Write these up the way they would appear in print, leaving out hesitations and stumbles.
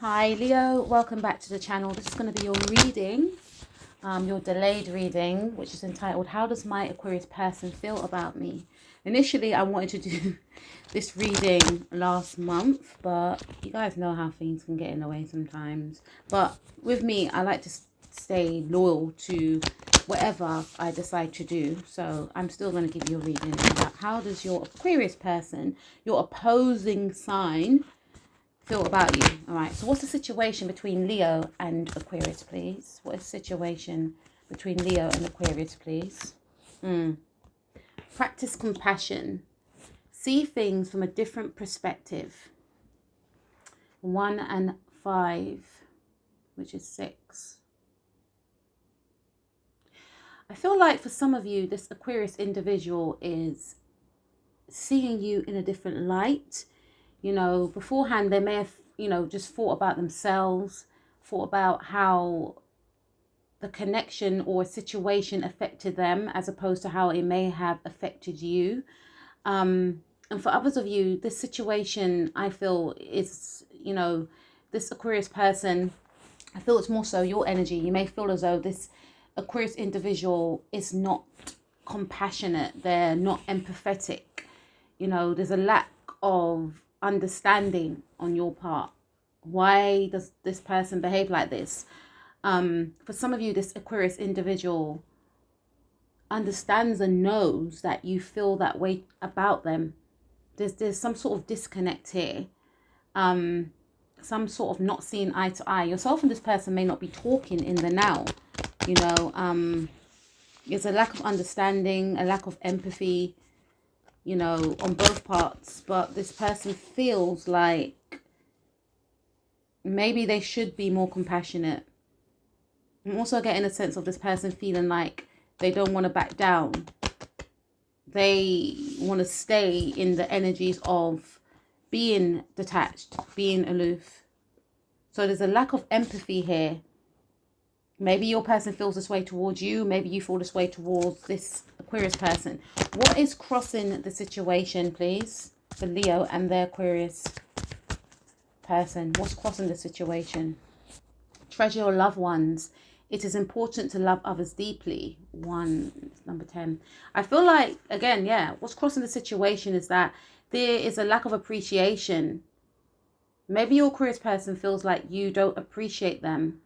Hi Leo, welcome back to the channel. This is going to be your reading, your delayed reading, which is entitled How Does My Aquarius Person Feel About Me? Initially I wanted to do this reading last month, but you guys know how things can get in the way sometimes. But with me, I like to stay loyal to whatever I decide to do, so I'm still going to give you a reading about how does your Aquarius person, your opposing sign, feel about you. All right, so what's the situation between Leo and Aquarius, please? What is the situation between Leo and Aquarius, please? Practice compassion. See things from a different perspective. 1 and 5, which is 6. I feel like for some of you, this Aquarius individual is seeing you in a different light. You know, beforehand, they may have, just thought about themselves, thought about how the connection or situation affected them as opposed to how it may have affected you. And for others of you, this situation, I feel, is, this Aquarius person, I feel it's more so your energy. You may feel as though this Aquarius individual is not compassionate. They're not empathetic. There's a lack of understanding on your part. Why does this person behave like this? For some of you, this Aquarius individual understands and knows that you feel that way about them. There's some sort of disconnect here. Some sort of not seeing eye to eye. Yourself and this person may not be talking in the now. There's a lack of understanding, a lack of empathy, on both parts. But this person feels like maybe they should be more compassionate. I'm also getting a sense of this person feeling like they don't want to back down. They want to stay in the energies of being detached, being aloof. So there's a lack of empathy here. Maybe your person feels this way towards you. Maybe you feel this way towards this Aquarius person. What is crossing the situation, please, for Leo and their Aquarius person? What's crossing the situation? Treasure your loved ones. It is important to love others deeply. 1, number 10. I feel like, again, what's crossing the situation is that there is a lack of appreciation. Maybe your Aquarius person feels like you don't appreciate them.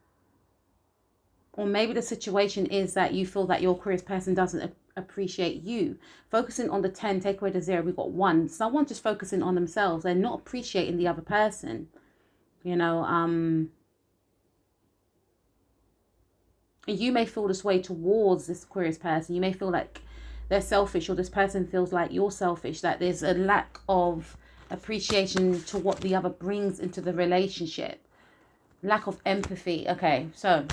Or maybe the situation is that you feel that your Aquarius person doesn't appreciate you. Focusing on the 10, take away the 0, we've got 1. Someone just focusing on themselves. They're not appreciating the other person. You may feel this way towards this Aquarius person. You may feel like they're selfish, or this person feels like you're selfish, that there's a lack of appreciation to what the other brings into the relationship. Lack of empathy. Okay, so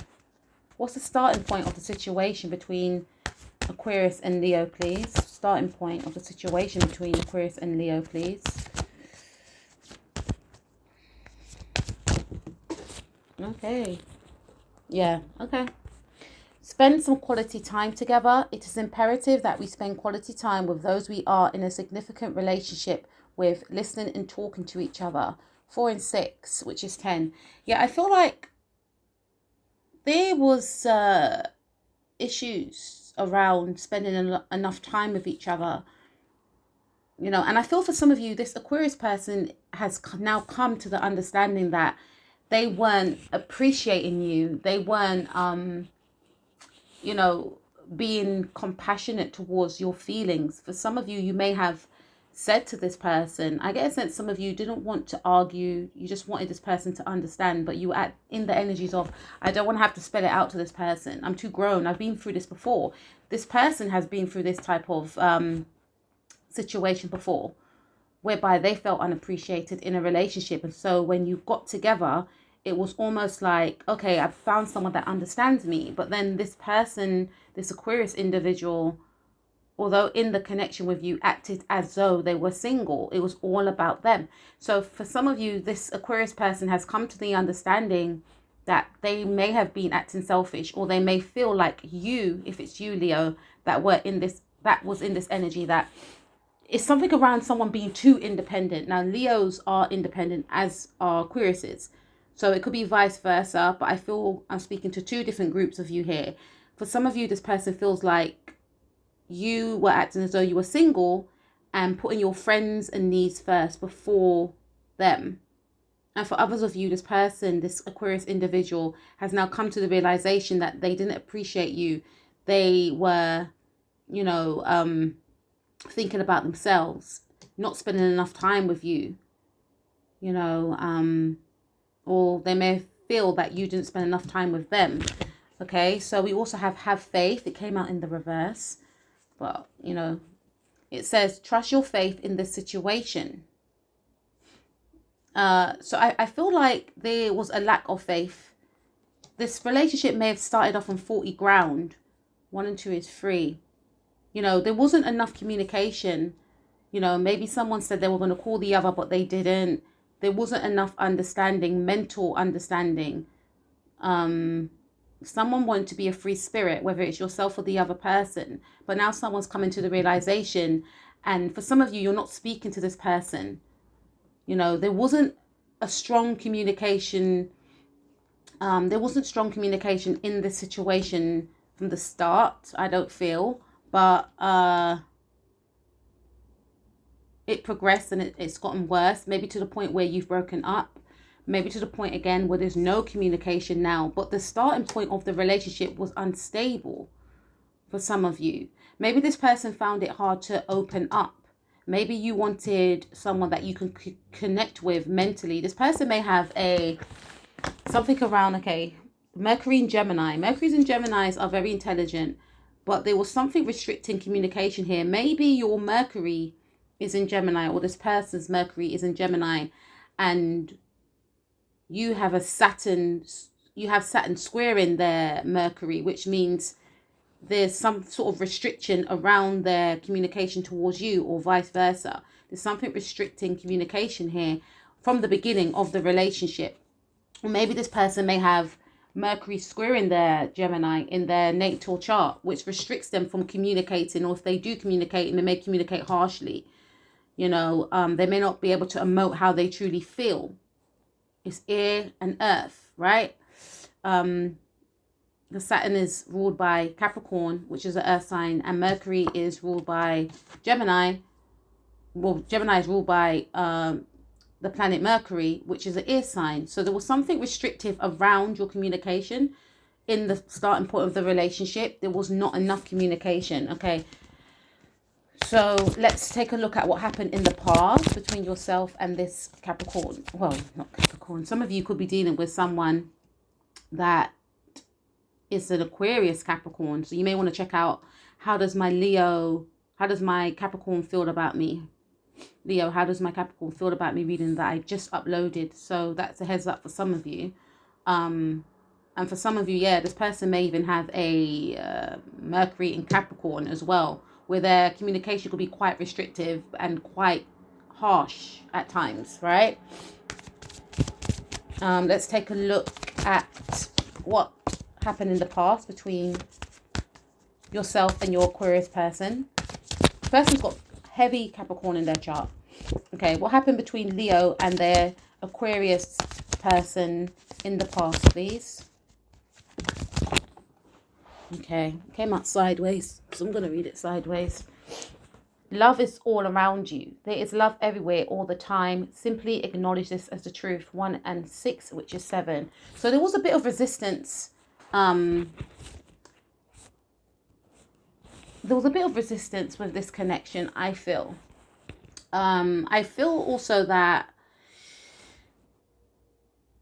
what's the starting point of the situation between Aquarius and Leo, please? Starting point of the situation between Aquarius and Leo, please. Okay. Yeah, okay. Spend some quality time together. It is imperative that we spend quality time with those we are in a significant relationship with, listening and talking to each other. 4 and 6, which is 10. Yeah, I feel like there was issues around spending enough time with each other. And I feel for some of you, this Aquarius person has now come to the understanding that they weren't appreciating you. They weren't, being compassionate towards your feelings. For some of you, you may have said to this person, I get a sense some of you didn't want to argue. You just wanted this person to understand, but you were in the energies of, I don't want to have to spell it out to this person. I'm too grown. I've been through this before. This person has been through this type of situation before, whereby they felt unappreciated in a relationship. And so when you got together, it was almost like, okay, I've found someone that understands me. But then this person, this Aquarius individual, although in the connection with you, acted as though they were single. It was all about them. So for some of you, this Aquarius person has come to the understanding that they may have been acting selfish, or they may feel like you, if it's you, Leo, that was in this energy, that it's something around someone being too independent. Now, Leos are independent, as are Aquariuses. So it could be vice versa, but I feel I'm speaking to two different groups of you here. For some of you, this person feels like you were acting as though you were single and putting your friends and needs first before them. And for others of you, this person, this Aquarius individual, has now come to the realization that they didn't appreciate you. They were, you know, thinking about themselves, not spending enough time with you, you know, or they may feel that you didn't spend enough time with them. Okay, so we also have faith. It came out in the reverse, but, you know, it says, trust your faith in this situation. So I feel like there was a lack of faith. This relationship may have started off on faulty ground. 1 and 2 is 3. You know, there wasn't enough communication. You know, maybe someone said they were going to call the other, but they didn't. There wasn't enough understanding, mental understanding. Someone wanted to be a free spirit, whether it's yourself or the other person. But now someone's coming to the realization. And for some of you, you're not speaking to this person. You know, there wasn't a strong communication. There wasn't strong communication in this situation from the start, I don't feel. But it progressed and it's gotten worse. Maybe to the point where you've broken up. Maybe to the point again where there's no communication now. But the starting point of the relationship was unstable for some of you. Maybe this person found it hard to open up. Maybe you wanted someone that you can connect with mentally. This person may have something around, okay, Mercury and Gemini. Mercury's and Geminis are very intelligent, but there was something restricting communication here. Maybe your Mercury is in Gemini, or this person's Mercury is in Gemini, and you have Saturn squaring their Mercury, which means there's some sort of restriction around their communication towards you, or vice versa. There's something restricting communication here from the beginning of the relationship. Or maybe this person may have Mercury squaring their Gemini in their natal chart, which restricts them from communicating, or if they do communicate, they may communicate harshly. You know, they may not be able to emote how they truly feel. It's air and earth, right? The Saturn is ruled by Capricorn, which is an earth sign, and Mercury is ruled by Gemini. Well, Gemini is ruled by the planet Mercury, which is an air sign. So there was something restrictive around your communication in the starting point of the relationship. There was not enough communication, okay? So let's take a look at what happened in the past between yourself and this Capricorn. Well, not Capricorn. Some of you could be dealing with someone that is an Aquarius Capricorn. So you may want to check out, how does my Capricorn feel about me? Leo, how does my Capricorn feel about me, reading that I just uploaded? So that's a heads up for some of you. And for some of you, yeah, this person may even have a Mercury in Capricorn as well, where their communication could be quite restrictive and quite harsh at times, right? Let's take a look at what happened in the past between yourself and your Aquarius person. The person's got heavy Capricorn in their chart. Okay, what happened between Leo and their Aquarius person in the past, please? Okay, came out sideways, so I'm going to read it sideways. Love is all around you. There is love everywhere all the time. Simply acknowledge this as the truth. 1 and 6, which is 7. So there was a bit of resistance. There was a bit of resistance with this connection, I feel. I feel also that,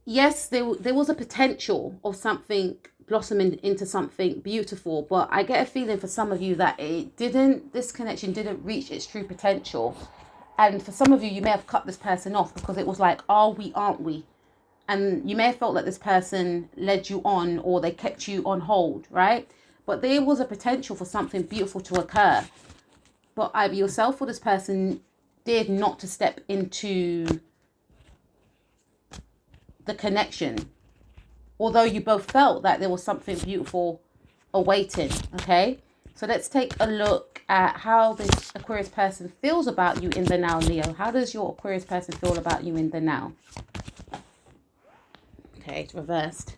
yes, there was a potential of something blossoming into something beautiful, but I get a feeling for some of you that this connection didn't reach its true potential. And for some of you, you may have cut this person off because it was like, are we, aren't we? And you may have felt that this person led you on, or they kept you on hold, right? But there was a potential for something beautiful to occur. But either yourself or this person dared not to step into the connection, although you both felt that there was something beautiful awaiting, okay? So let's take a look at how this Aquarius person feels about you in the now, Leo. How does your Aquarius person feel about you in the now? Okay, it's reversed.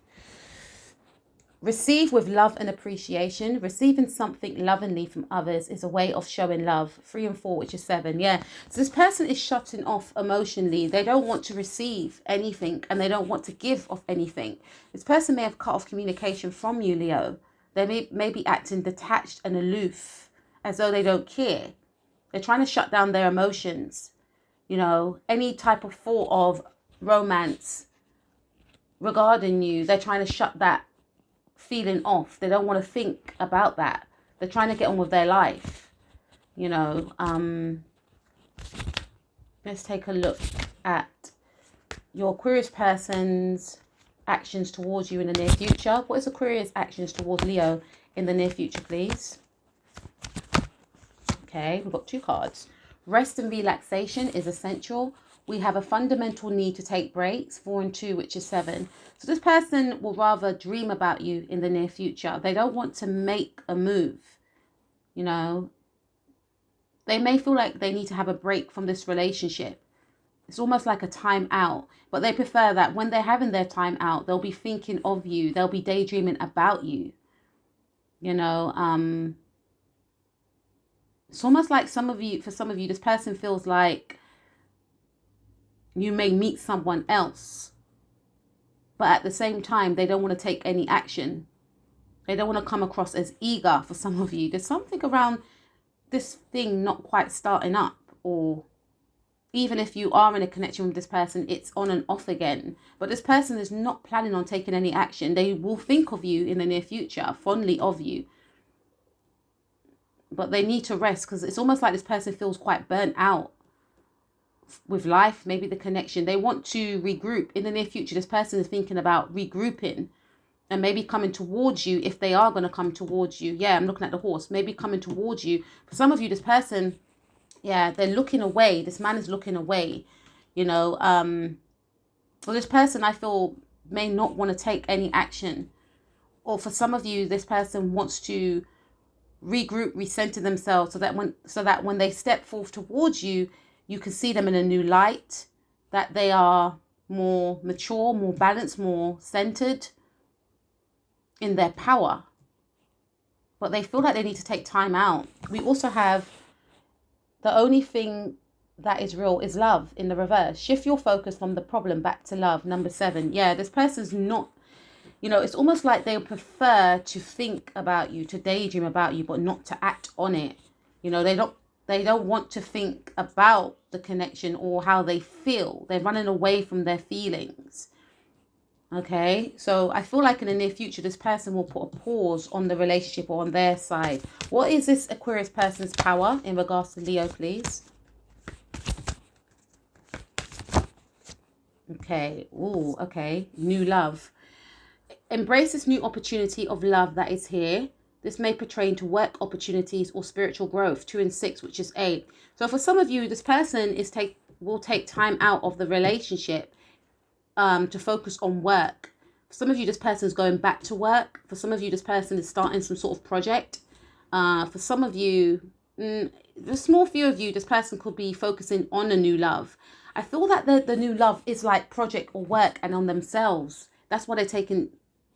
Receive with love and appreciation. Receiving something lovingly from others is a way of showing love. 3 and 4, which is 7. Yeah. So this person is shutting off emotionally. They don't want to receive anything and they don't want to give off anything. This person may have cut off communication from you, Leo. They may be acting detached and aloof, as though they don't care. They're trying to shut down their emotions. You know, any type of thought of romance regarding you, they're trying to shut that feeling off. They don't want to think about that. They're trying to get on with their life. You know, let's take a look at your Aquarius person's actions towards you in the near future. What is Aquarius actions towards Leo in the near future, please? Okay, we've got 2 cards. Rest and relaxation is essential. We have a fundamental need to take breaks, 4 and 2, which is 7. So this person will rather dream about you in the near future. They don't want to make a move. You know, they may feel like they need to have a break from this relationship. It's almost like a time out, but they prefer that when they're having their time out, they'll be thinking of you. They'll be daydreaming about you. You know, it's almost like for some of you, this person feels like you may meet someone else, but at the same time, they don't want to take any action. They don't want to come across as eager for some of you. There's something around this thing not quite starting up, or even if you are in a connection with this person, it's on and off again. But this person is not planning on taking any action. They will think of you in the near future, fondly of you. But they need to rest because it's almost like this person feels quite burnt out with life, maybe the connection. They want to regroup in the near future. This person is thinking about regrouping and maybe coming towards you if they are going to come towards you. Yeah, I'm looking at the horse. Maybe coming towards you. For some of you, this person, yeah, they're looking away. This man is looking away. You know, for this person, I feel may not want to take any action. Or for some of you, this person wants to regroup, recenter themselves so that when they step forth towards you, you can see them in a new light, that they are more mature, more balanced, more centered in their power. But they feel like they need to take time out. We also have the only thing that is real is love in the reverse. Shift your focus from the problem back to love. Number 7. Yeah, this person's not, you know, it's almost like they prefer to think about you, to daydream about you, but not to act on it. You know, they don't want to think about the connection or how they feel. They're running away from their feelings. Okay, so I feel like in the near future, this person will put a pause on the relationship or on their side. What is this Aquarius person's power in regards to Leo, please? Okay, ooh, okay, new love. Embrace this new opportunity of love that is here. This may pertain to work opportunities or spiritual growth. 2 and 6, which is 8. So for some of you, this person will take time out of the relationship to focus on work. For some of you, this person is going back to work. For some of you, this person is starting some sort of project. For some of you, the small few of you, this person could be focusing on a new love. I feel that the new love is like project or work and on themselves. That's why they're taking,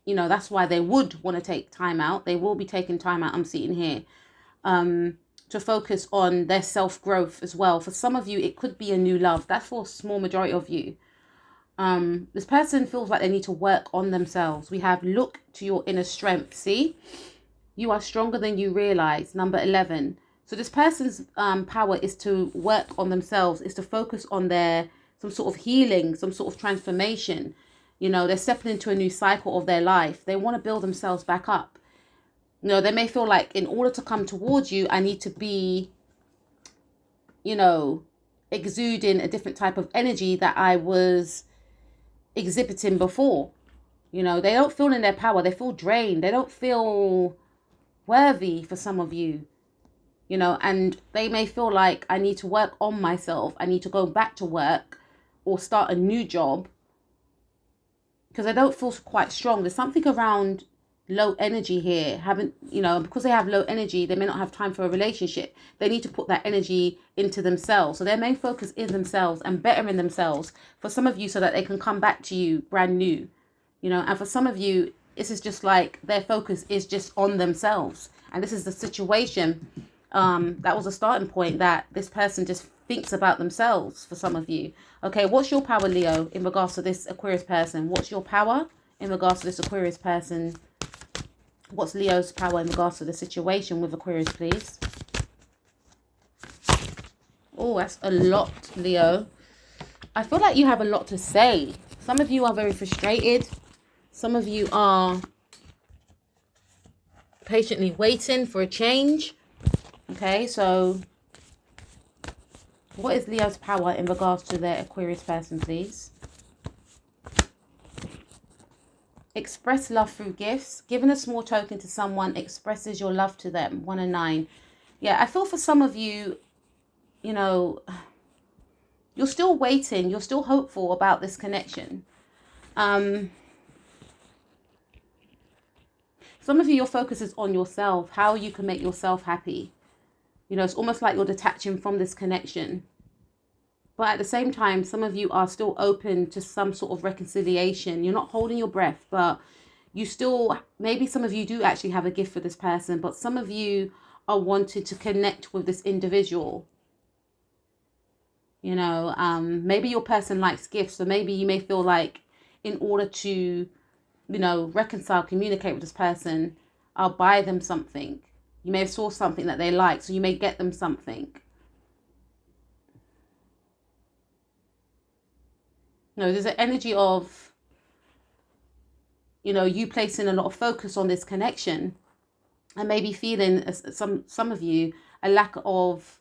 you know, that's why they would want to take time out. They will be taking time out, I'm seeing here, to focus on their self-growth as well. For some of you, it could be a new love. That's for a small majority of you. This person feels like they need to work on themselves. We have look to your inner strength. See, you are stronger than you realize. Number 11. So this person's power is to work on themselves, is to focus on some sort of healing, some sort of transformation. You know, they're stepping into a new cycle of their life. They want to build themselves back up. You know, they may feel like in order to come towards you, I need to be, you know, exuding a different type of energy that I was exhibiting before. You know, they don't feel in their power. They feel drained. They don't feel worthy for some of you. You know, and they may feel like I need to work on myself. I need to go back to work or start a new job because I don't feel quite strong. There's something around low energy here. You know, because they have low energy, they may not have time for a relationship. They need to put that energy into themselves. So their main focus is themselves and bettering themselves for some of you so that they can come back to you brand new. you know, and for some of you, this is just like their focus is just on themselves. And this is the situation. That was a starting point, that this person just thinks about themselves for some of you. Okay, what's your power, Leo, in regards to this Aquarius person? What's your power in regards to this Aquarius person? What's Leo's power in regards to the situation with Aquarius, please? Oh, that's a lot, Leo. I feel like you have a lot to say. Some of you are very frustrated. Some of you are patiently waiting for a change. Okay, so what is Leo's power in regards to their Aquarius person, please? Express love through gifts. Giving a small token to someone expresses your love to them. 1 and 9. Yeah, I feel for some of you, you know, you're still waiting. You're still hopeful about this connection. Some of you, your focus is on yourself, how you can make yourself happy. You know, it's almost like you're detaching from this connection. But at the same time, some of you are still open to some sort of reconciliation. You're not holding your breath, but you still, maybe some of you do actually have a gift for this person, but some of you are wanting to connect with this individual. You know, maybe your person likes gifts, so maybe you may feel like in order to, you know, reconcile, communicate with this person, I'll buy them something. You may have saw something that they like, so you may get them something. No, there's an energy of, you know, you placing a lot of focus on this connection and maybe feeling, some of you, a lack of,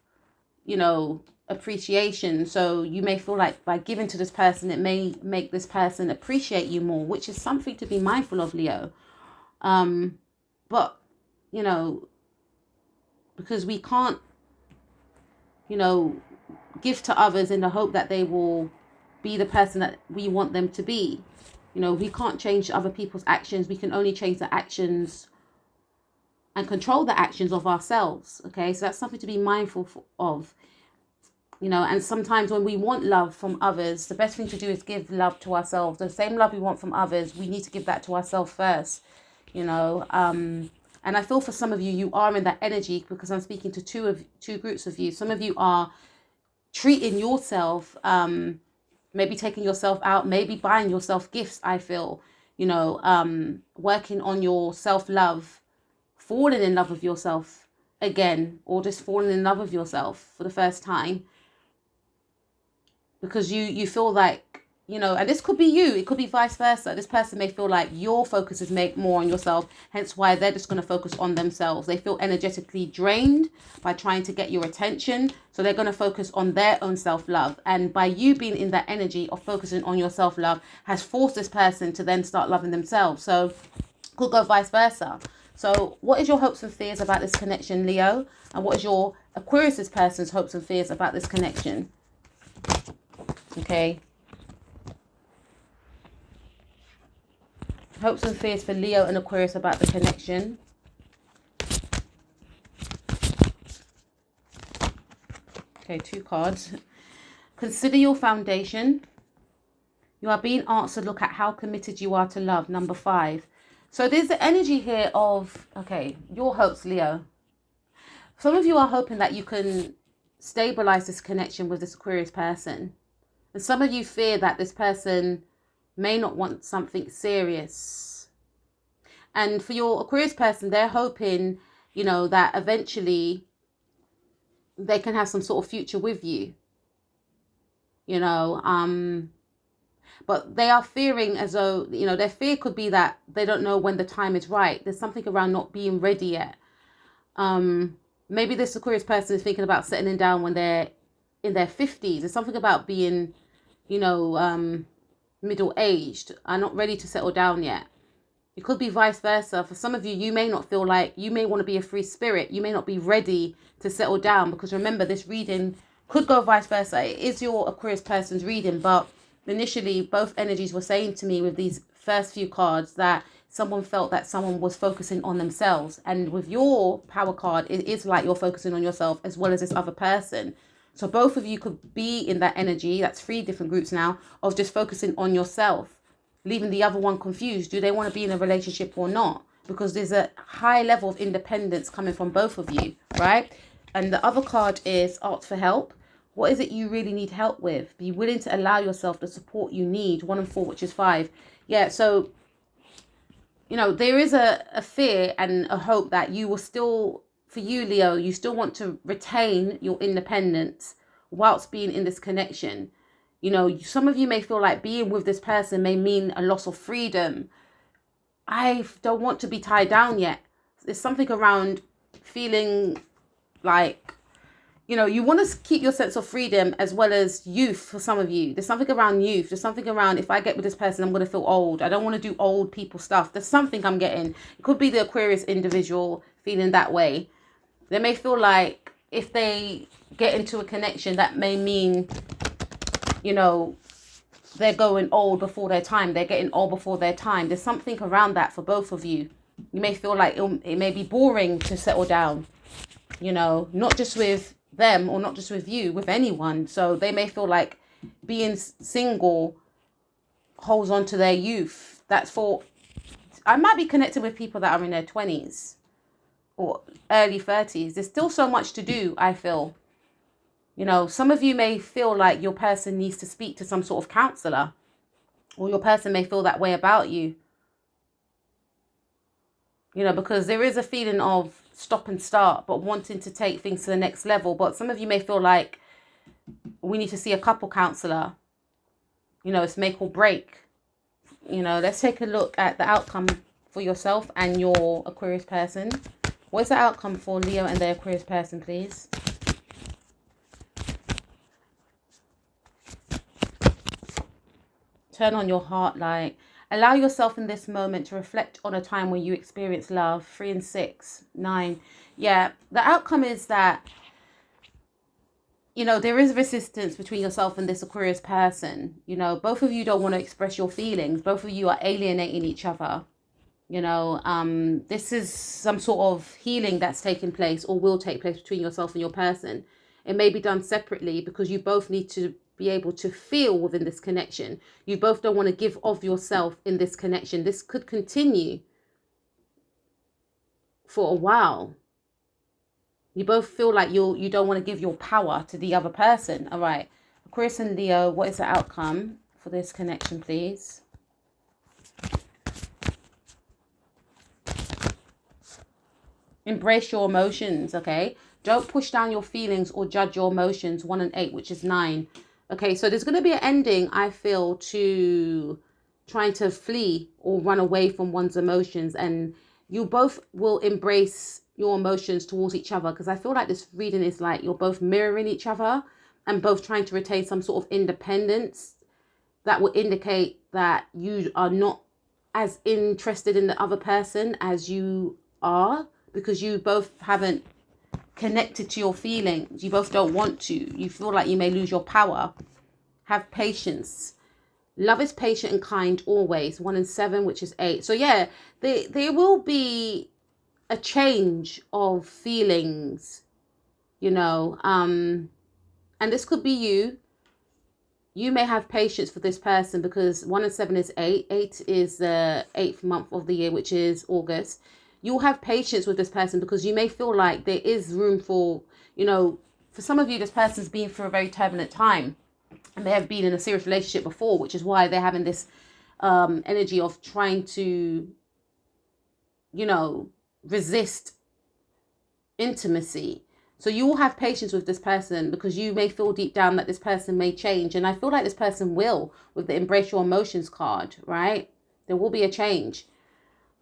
you know, appreciation. So you may feel like by giving to this person, it may make this person appreciate you more, which is something to be mindful of, Leo. But, you know, because we can't, you know, give to others in the hope that they will be the person that we want them to be. You know, we can't change other people's actions. We can only change the actions and control the actions of ourselves. Okay, so that's something to be mindful of. You know, and sometimes when we want love from others, the best thing to do is give love to ourselves. The same love we want from others, we need to give that to ourselves first. You know, and I feel for some of you, you are in that energy, because I'm speaking to two groups of you. Some of you are treating yourself, maybe taking yourself out, maybe buying yourself gifts, I feel, you know, working on your self-love, falling in love with yourself again, or just falling in love with yourself for the first time. Because you feel like, you know, and this could be you, it could be vice versa. This person may feel like your focus is more on yourself, hence why they're just going to focus on themselves. They feel energetically drained by trying to get your attention, so they're going to focus on their own self-love. And by you being in that energy of focusing on your self-love has forced this person to then start loving themselves. So could go vice versa. So what is your hopes and fears about this connection, Leo? And what is your Aquarius person's hopes and fears about this connection? Okay. Hopes and fears for Leo and Aquarius about the connection. Okay, 2 cards. Consider your foundation. You are being asked to look at how committed you are to love. Number 5. So there's the energy here of, okay, your hopes, Leo. Some of you are hoping that you can stabilize this connection with this Aquarius person. And some of you fear that this person may not want something serious. And for your Aquarius person, they're hoping, you know, that eventually they can have some sort of future with you. You know, but they are fearing as though, you know, their fear could be that they don't know when the time is right. There's something around not being ready yet. Maybe this Aquarius person is thinking about settling down when they're in their 50s. There's something about being, you know, middle-aged. Are not ready to settle down yet. It could be vice versa. For some of you, you may not feel like, you may want to be a free spirit. You may not be ready to settle down, because remember, this reading could go vice versa. It is your Aquarius person's reading, but initially both energies were saying to me with these first few cards that someone felt that someone was focusing on themselves. And with your power card, it is like you're focusing on yourself as well as this other person. So both of you could be in that energy. That's 3 different groups now of just focusing on yourself. leaving the other one confused. Do they want to be in a relationship or not? Because there's a high level of independence coming from both of you, right? And the other card is ask for help. What is it you really need help with? Be willing to allow yourself the support you need. 1 and 4, which is 5. Yeah, so, you know, there is a fear and a hope that you will still, for you, Leo, you still want to retain your independence whilst being in this connection. You know, some of you may feel like being with this person may mean a loss of freedom. I don't want to be tied down yet. There's something around feeling like, you know, you want to keep your sense of freedom as well as youth for some of you. There's something around youth. There's something around, if I get with this person, I'm going to feel old. I don't want to do old people stuff. There's something I'm getting. It could be the Aquarius individual feeling that way. They may feel like if they get into a connection, that may mean, you know, they're going old before their time. They're getting old before their time. There's something around that for both of you. You may feel like it may be boring to settle down, you know, not just with them or not just with you, with anyone. So they may feel like being single holds on to their youth. That's for, I might be connected with people that are in their 20s or early 30s. There's still so much to do, I feel. You know, some of you may feel like your person needs to speak to some sort of counselor, or your person may feel that way about you. You know, because there is a feeling of stop and start, but wanting to take things to the next level. But some of you may feel like we need to see a couple counselor. You know, it's make or break. You know, let's take a look at the outcome for yourself and your Aquarius person. What's the outcome for Leo and their Aquarius person, please? Turn on your heart light. Allow yourself in this moment to reflect on a time when you experienced love. 3 and 6, 9. Yeah, the outcome is that, you know, there is resistance between yourself and this Aquarius person. You know, both of you don't want to express your feelings. Both of you are alienating each other. You know, this is some sort of healing that's taking place or will take place between yourself and your person. It may be done separately because you both need to be able to feel within this connection. You both don't want to give of yourself in this connection. This could continue for a while. You both feel like you don't want to give your power to the other person. All right, Aquarius and Leo, what is the outcome for this connection, please? Embrace your emotions, okay? Don't push down your feelings or judge your emotions. 1 and 8, which is 9. Okay, so there's going to be an ending, I feel, to trying to flee or run away from one's emotions. And you both will embrace your emotions towards each other, because I feel like this reading is like you're both mirroring each other and both trying to retain some sort of independence that will indicate that you are not as interested in the other person as you are, because you both haven't connected to your feelings. You both don't want to. You feel like you may lose your power. Have patience. Love is patient and kind always. 1 and 7, which is 8. So yeah, there will be a change of feelings, you know, and this could be you. You may have patience for this person because 1 and 7 is 8. 8 is the 8th month of the year, which is August. You'll have patience with this person because you may feel like there is room for, you know, for some of you, this person's been through a very turbulent time and they have been in a serious relationship before, which is why they're having this energy of trying to, you know, resist intimacy. So you will have patience with this person because you may feel deep down that this person may change. And I feel like this person will, with the embrace your emotions card, right? There will be a change.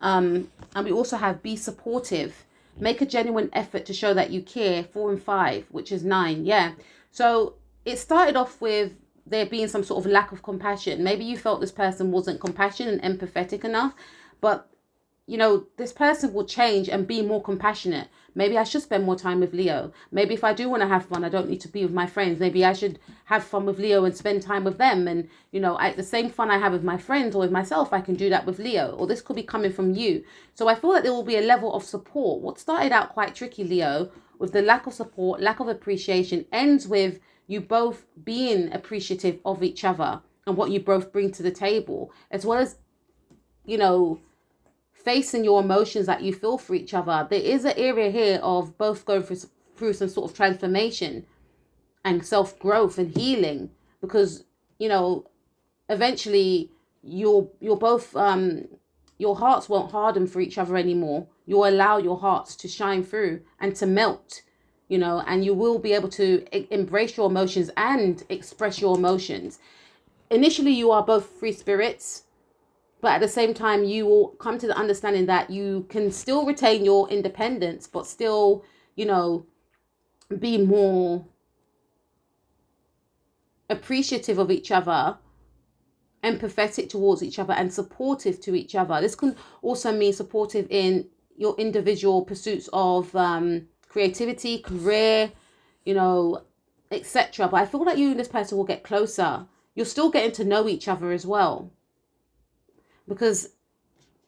And we also have be supportive. Make a genuine effort to show that you care. 4 and 5, which is 9. Yeah. So it started off with there being some sort of lack of compassion. Maybe you felt this person wasn't compassionate and empathetic enough, but you know, this person will change and be more compassionate. Maybe I should spend more time with Leo. Maybe if I do want to have fun, I don't need to be with my friends. Maybe I should have fun with Leo and spend time with them. And, you know, the same fun I have with my friends or with myself, I can do that with Leo. Or this could be coming from you. So I feel that there will be a level of support. What started out quite tricky, Leo, with the lack of support, lack of appreciation, ends with you both being appreciative of each other and what you both bring to the table, as well as, you know, facing your emotions that you feel for each other. There is an area here of both going through some sort of transformation and self-growth and healing, because, you know, eventually you're both your hearts won't harden for each other anymore. You'll allow your hearts to shine through and to melt, you know, and you will be able to embrace your emotions and express your emotions. Initially, you are both free spirits, but at the same time, you will come to the understanding that you can still retain your independence, but still, you know, be more appreciative of each other, empathetic towards each other, and supportive to each other. This can also mean supportive in your individual pursuits of creativity, career, you know, etc. But I feel like you and this person will get closer. You're still getting to know each other as well, because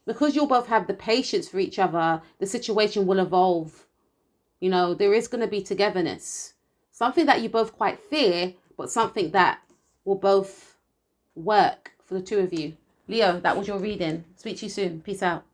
you'll both have the patience for each other. The situation will evolve. You know, there is going to be togetherness, something that you both quite fear, but something that will both work for the two of you. Leo, that was your reading. Speak to you soon. Peace out.